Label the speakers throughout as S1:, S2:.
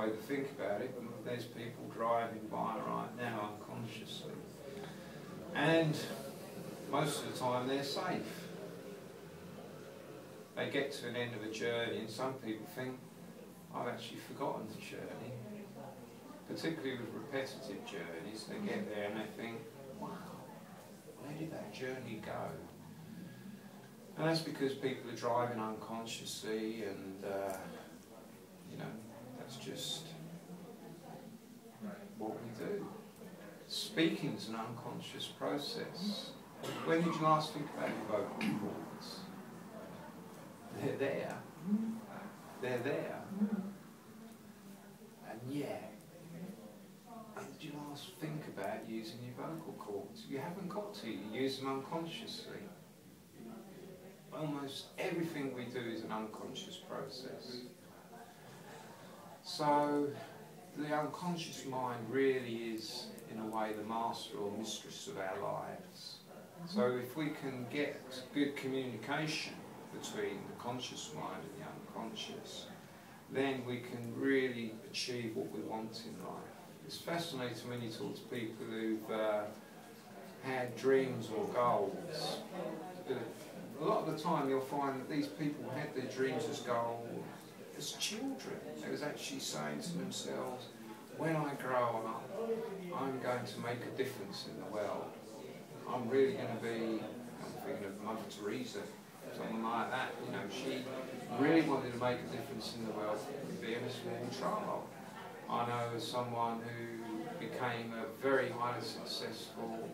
S1: way to think about it. There's people driving by right now unconsciously. And most of the time they're safe. They get to an end of a journey and some people think, I've actually forgotten the journey. Particularly with repetitive journeys, they get there and they think, wow, where did that journey go? And that's because people are driving unconsciously and, you know, that's just what we do. Speaking is an unconscious process. When did you last think about your vocal cords? They're there. They're there. And yet, when did you last think about using your vocal cords? You haven't got to. You use them unconsciously. Almost everything we do is an unconscious process. So, the unconscious mind really is, in a way, the master or mistress of our lives. So if we can get good communication between the conscious mind and the unconscious, then we can really achieve what we want in life. It's fascinating when you talk to people who've had dreams or goals. A lot of the time you'll find that these people had their dreams as goals as children. They was actually saying to themselves, when I grow up, I'm going to make a difference in the world. I'm really going to be, I'm thinking of Mother Teresa, someone like that, you know, she really wanted to make a difference in the world being a small child. I know someone who became a very highly successful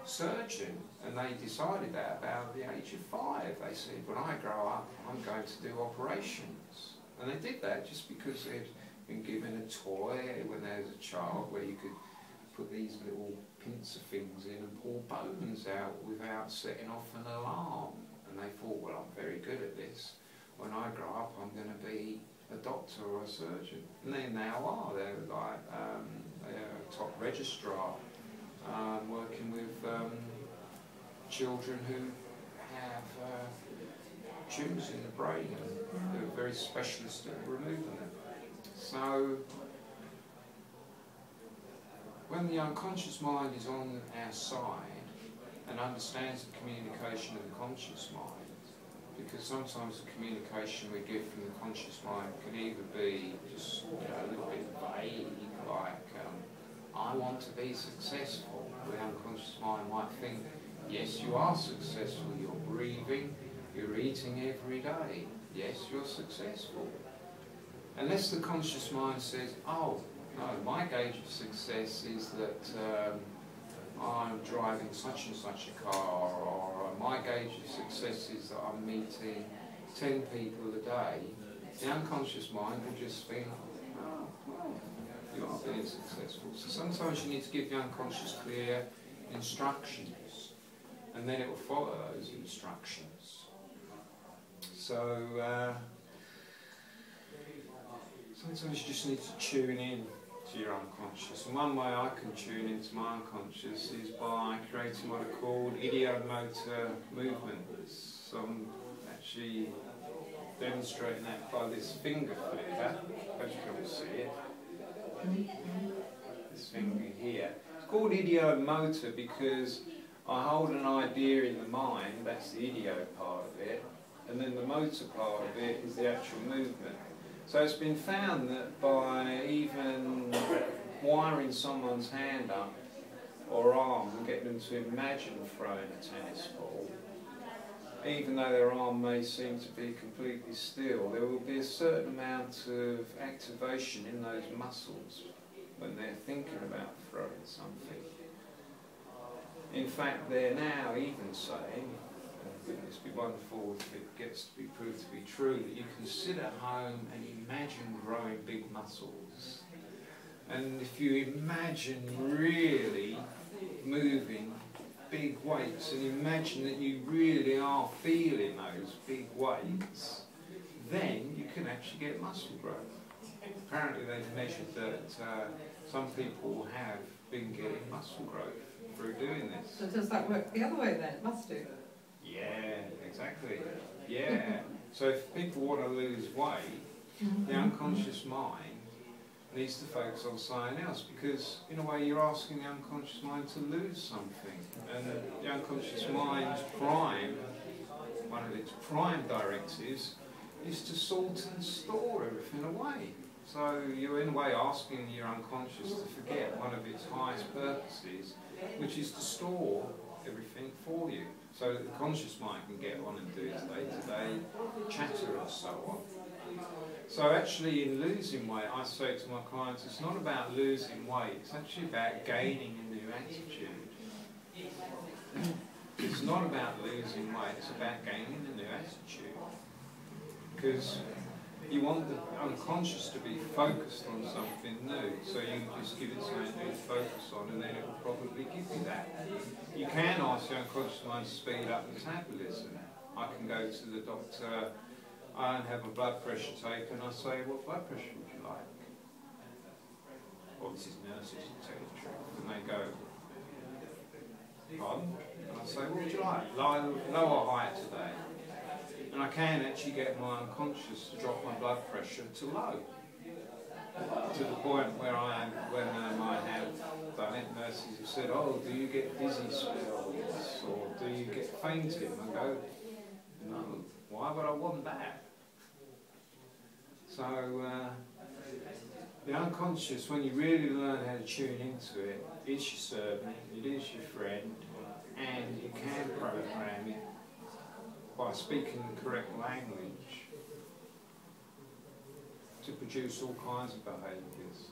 S1: surgeon, and they decided that about the age of 5. They said, when I grow up, I'm going to do operations. And they did that just because they'd been given a toy when they was a child where you could put these little pincer things in and pull bones out without setting off an alarm. And they thought, well, I'm very good at this. When I grow up, I'm going to be a doctor or a surgeon. And they now are. They're like they're a top registrar, working with children who have tumours in the brain, and they're very specialist at removing them. So, when the unconscious mind is on our side and understands the communication of the conscious mind, because sometimes the communication we get from the conscious mind can either be just, you know, a little bit vague, like, I want to be successful. The unconscious mind might think, yes, you are successful, you're breathing, you're eating every day, yes, you're successful. Unless the conscious mind says, oh, no, my gauge of success is that I'm driving such and such a car, or my gauge of success is that I'm meeting 10 people a day, the unconscious mind will just think, oh, well, you are being successful. So sometimes you need to give the unconscious clear instructions, and then it will follow those instructions. So sometimes you just need to tune in to your unconscious. And one way I can tune into my unconscious is by creating what are called idiomotor movements. So I'm actually demonstrating that by this finger flicker, as you can see it. This finger here. It's called idiomotor because I hold an idea in the mind, that's the idio part of it, and then the motor part of it is the actual movement. So it's been found that by even wiring someone's hand up or arm and getting them to imagine throwing a tennis ball, even though their arm may seem to be completely still, there will be a certain amount of activation in those muscles when they're thinking about throwing something. In fact, they're now even saying, wouldn't it be wonderful if it gets to be proved to be true, that you can sit at home and imagine growing big muscles. And if you imagine really moving big weights and imagine that you really are feeling those big weights, then you can actually get muscle growth. Apparently they've measured that some people have been getting muscle growth through doing this.
S2: So does that work the other way then? It must do.
S1: Yeah, exactly. Yeah. So if people want to lose weight, the unconscious mind needs to focus on something else, because in a way you're asking the unconscious mind to lose something, and the unconscious mind's one of its prime directives is to sort and store everything away. So you're in a way asking your unconscious to forget one of its highest purposes, which is to store everything for you, so that the conscious mind can get on and do its day-to-day chatter and so on. So actually in losing weight, I say to my clients, it's not about losing weight, it's actually about gaining a new attitude. It's not about losing weight, it's about gaining a new attitude. Because you want the unconscious to be focused on something new, so you just give it something new to focus on, and then it will probably give you that. You can ask the unconscious mind to speed up metabolism. I can go to the doctor, I don't have a blood pressure taken, I say, what blood pressure would you like? Well, this is nurses, to tell you the truth. And they go, pardon? And I say, what would you like? Low or high today? And I can actually get my unconscious to drop my blood pressure to low. To the point where I am, when I have done it, nurses have said, oh, do you get dizzy spells? Or do you get fainting? I go, no, why would I want that? So, the unconscious, when you really learn how to tune into it, it's your servant, it is your friend, and you can program it by speaking the correct language to produce all kinds of behaviours,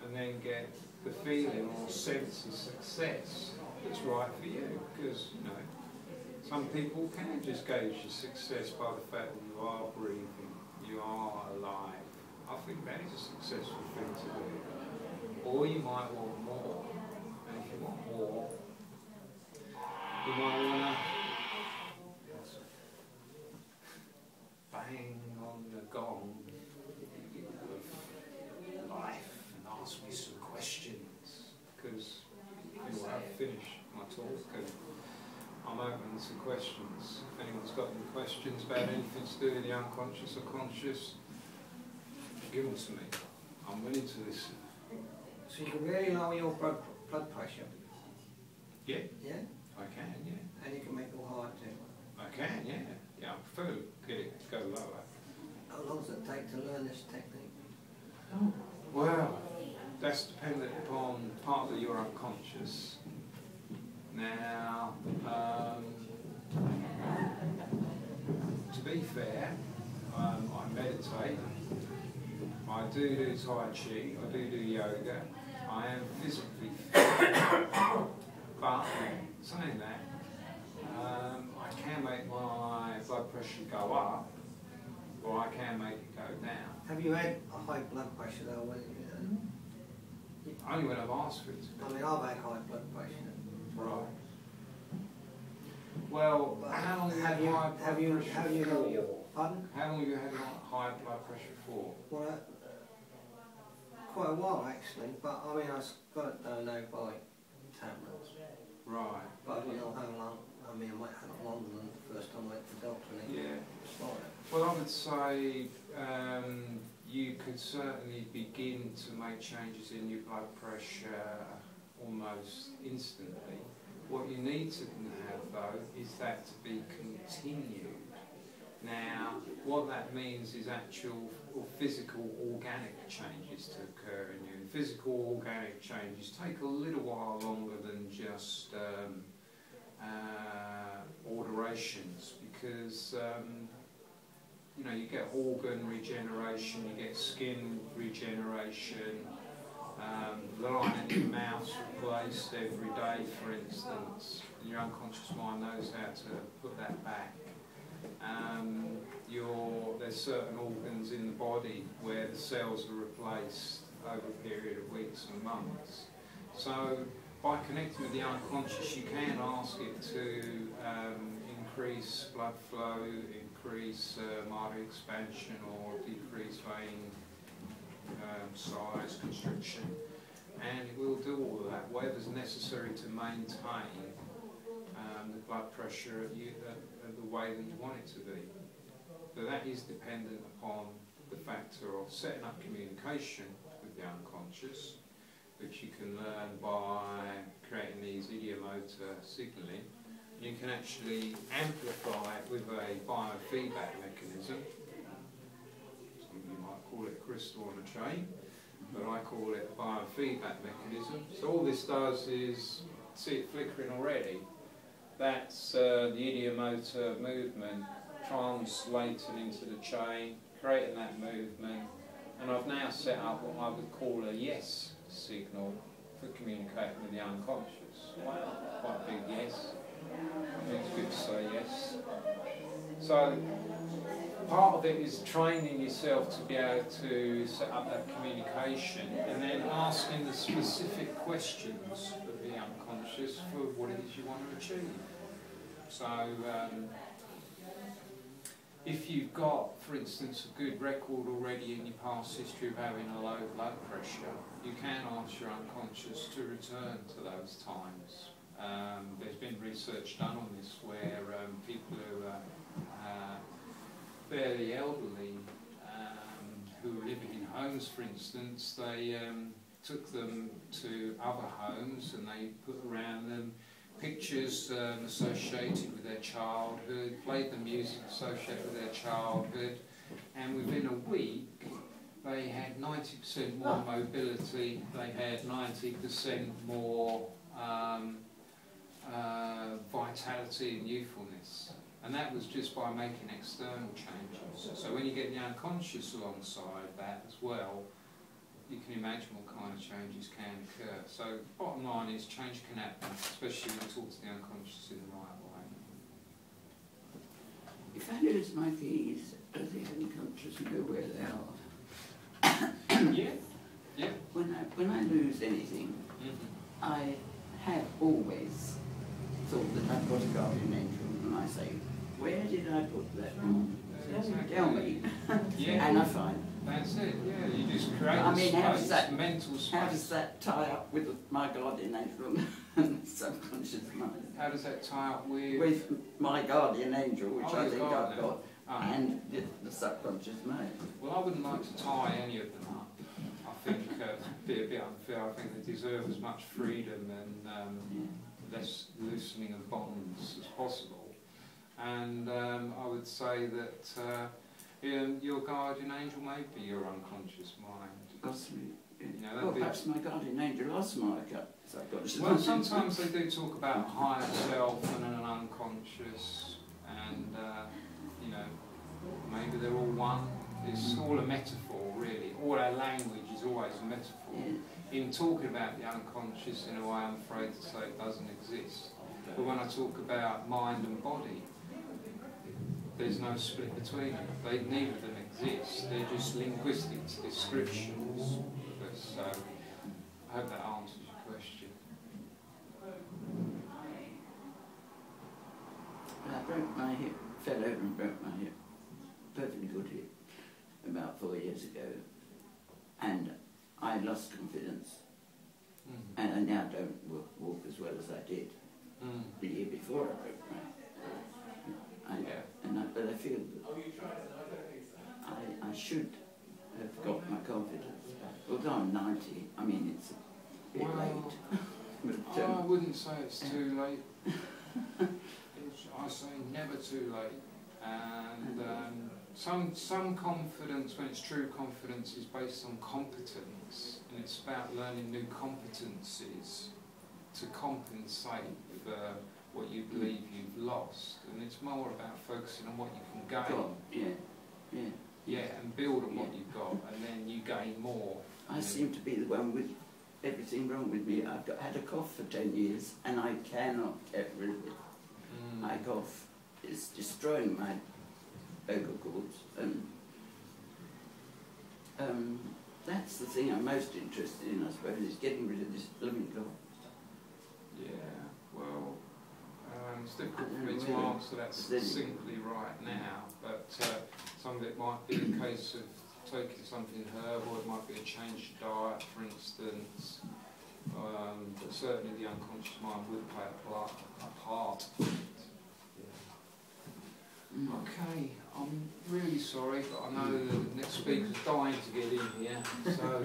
S1: and then get the feeling or sense of success that's right for you. Because, you know, some people can just gauge your success by the fact that you are breathing, you are alive. I think that is a successful thing to do. Or you might want more, and if you want more, you might want to bang on the gong of life and ask me some questions, because anyway, I've finished my talk and I'm open to questions. If anyone's got any questions about anything to do with the unconscious or conscious, give them to me. I'm willing to listen.
S3: So you can really lower your blood pressure?
S1: Yeah.
S3: Yeah?
S1: I can, yeah.
S3: And you can make it higher too?
S1: I can, yeah. Yeah, I prefer to get it to go lower.
S3: How long does it take to learn this technique?
S1: Well, that's dependent upon part of your unconscious. Now, to be fair, I meditate, I do Tai Chi, I do yoga, I am physically fit, but saying that, I can make my blood pressure go up, or I can make it go down.
S3: Have you had a high blood pressure though?
S1: Only when I've asked for it.
S3: I mean, I've had high blood pressure.
S1: Right. Well, how long have you had high blood pressure for?
S3: Pardon?
S1: How long have you had high blood pressure for?
S3: Well, quite a while actually, but I mean, I got it done now by tablets.
S1: Right.
S3: But I don't know how long. I mean, I might have it longer than the first time I went to the doctor. And
S1: Yeah.
S3: Started.
S1: Well, I would say you could certainly begin to make changes in your blood pressure almost instantly. What you need to have, though, is that to be continued. Now, what that means is actual or physical organic changes to occur in you. And physical organic changes take a little while longer than just alterations, because you know, you get organ regeneration, you get skin regeneration, the line in your mouth's replaced every day, for instance, and your unconscious mind knows how to put that back. There's certain organs in the body where the cells are replaced over a period of weeks and months. So by connecting with the unconscious, you can ask it to increase blood flow, increase artery expansion, or decrease vein size, constriction, and it will do all of that, whatever's necessary to maintain the blood pressure at the way that you want it to be. But that is dependent upon the factor of setting up communication the unconscious, which you can learn by creating these ideomotor signalling. You can actually amplify it with a biofeedback mechanism. Some of you might call it crystal on a chain, but I call it a biofeedback mechanism. So all this does is, see it flickering already, that's the ideomotor movement translating into the chain, creating that movement, and I've now set up what I would call a yes signal for communicating with the unconscious. Wow, quite a big yes. I think it's good to say yes. So part of it is training yourself to be able to set up that communication and then asking the specific questions of the unconscious for what it is you want to achieve. So if you've got, for instance, a good record already in your past history of having a low blood pressure, you can ask your unconscious to return to those times. There's been research done on this where people who are fairly elderly, who are living in homes, for instance, they took them to other homes and they put around them pictures associated with their childhood, played the music associated with their childhood, and within a week they had 90% more mobility, they had 90% more vitality and youthfulness. And that was just by making external changes. So when you get the unconscious alongside that as well, you can imagine what kind of changes can occur. So bottom line is change can happen, especially when you talk to the unconscious in the right way.
S4: If I lose my keys, does the unconscious know where they are?
S1: Yeah, yeah.
S4: When I lose anything, I have always thought that I've got a guardian angel, and I say, where did I put that?
S1: Exactly.
S4: Tell me.
S1: Yeah.
S4: And I find.
S1: That's it, yeah. You just create
S4: I mean, how does
S1: space,
S4: that,
S1: mental space.
S4: how does that tie up with my guardian angel and subconscious mind?
S1: How does that tie up with?
S4: With my guardian angel, which I think I've got,
S1: and
S4: the subconscious mind.
S1: Well, I wouldn't like to tie any of them up. I think it'd be a bit unfair. I think they deserve as much freedom and less loosening of bonds as possible. And I would say that your guardian angel may be your unconscious mind.
S4: Possibly.
S1: You know,
S4: Well, perhaps my guardian angel lost my subconscious
S1: well,
S4: mind.
S1: sometimes they do talk about a higher self and an unconscious, and you know, maybe they're all one. It's all a metaphor, really. All our language is always a metaphor.
S4: Yeah.
S1: In talking about the unconscious, in a way, I'm afraid to say it doesn't exist. But when I talk about mind and body, there's no split between them. Neither of them exist. They're just linguistic descriptions. So I hope that answers your question.
S4: I broke my hip, fell over and broke my hip. Perfectly good hip, about 4 years ago. And I lost confidence. And I now don't walk as well as I did the year before I broke my hip. But I feel that I should have got my confidence back. Although I'm 90, I mean, it's a bit late. But,
S1: I wouldn't say it's too late. I say never too late. And some confidence, when it's true confidence, is based on competence, and it's about learning new competencies to compensate for what you believe you've lost, and it's more about focusing on what you can gain. Yeah, and build on what you've got, and then you gain more.
S4: I seem to be the one with everything wrong with me. I've had a cough for 10 years, and I cannot get rid of it. My cough is destroying my vocal cords, and that's the thing I'm most interested in, I suppose, is getting rid of this blooming cough.
S1: Yeah, well, it's difficult for me to answer that succinctly right now, but some of it might be a case of taking something herbal, it might be a change of diet, for instance, but certainly the unconscious mind would play a part. Okay, I'm really sorry, but I know the next speaker's dying to get in here, so